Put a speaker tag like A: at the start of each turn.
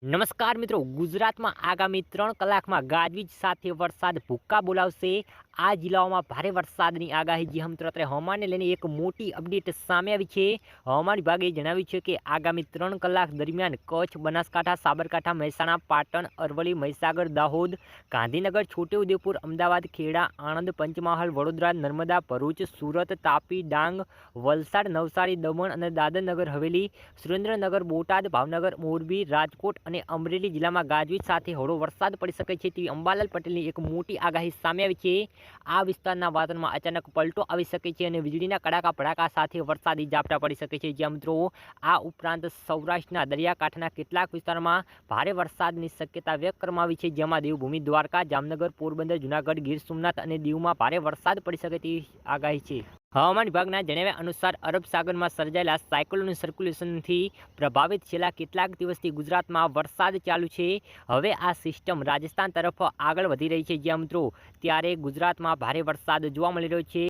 A: નમસ્કાર મિત્રો, ગુજરાતમાં આગામી 3 કલાકમાં ગાજવીજ સાથે વરસાદ ભૂક્કા બોલાવશે। આ જિલ્લાઓમાં ભારે વરસાદની આગાહી। જી મિત્રો, અત્યારે હવામાનને લઈને એક મોટી અપડેટ સામે આવી છે। હવામાન વિભાગે જણાવ્યું છે કે આગામી 3 કલાક દરમિયાન કચ્છ, બનાસકાંઠા, સાબરકાંઠા, મહેસાણા, પાટણ, અરવલ્લી, મહીસાગર, દાહોદ, ગાંધીનગર, છોટાઉદેપુર, અમદાવાદ, ખેડા, આણંદ, પંચમહાલ, વડોદરા, નર્મદા, ભરૂચ, સુરત, તાપી, ડાંગ, વલસાડ, નવસારી, દમણ અને દાદર નગર હવેલી, સુરેન્દ્રનગર, બોટાદ, ભાવનગર, મોરબી, રાજકોટ અને અમરેલી જિલ્લામાં ગાજવીજ સાથે હળવો વરસાદ પડી શકે છે તેવી અંબાલાલ પટેલની એક મોટી આગાહી સામે આવી છે। આ વિસ્તારના વાતાવરણમાં અચાનક પલટો આવી શકે છે અને વીજળીના કડાકા ભડાકા સાથે વરસાદી ઝાપટા પડી શકે છે। જ્યાં મિત્રો આ ઉપરાંત સૌરાષ્ટ્રના દરિયાકાંઠાના કેટલાક વિસ્તારમાં ભારે વરસાદની શક્યતા વ્યક્ત કરવામાં આવી છે, જેમાં દેવભૂમિ દ્વારકા, જામનગર, પોરબંદર, જૂનાગઢ, ગીર સોમનાથ અને દીવમાં ભારે વરસાદ પડી શકે તેવી આગાહી છે। હવામાન વિભાગના જણાવ્યા અનુસાર અરબ સાગરમાં સર્જાયેલા સાયક્લોનિક સર્ક્યુલેશનથી પ્રભાવિત છેલ્લા કેટલાક દિવસથી ગુજરાતમાં વરસાદ ચાલુ છે। હવે આ સિસ્ટમ રાજસ્થાન તરફ આગળ વધી રહી છે, જ્યાં મિત્રો ત્યારે ગુજરાતમાં ભારે વરસાદ જોવા મળી રહ્યો છે।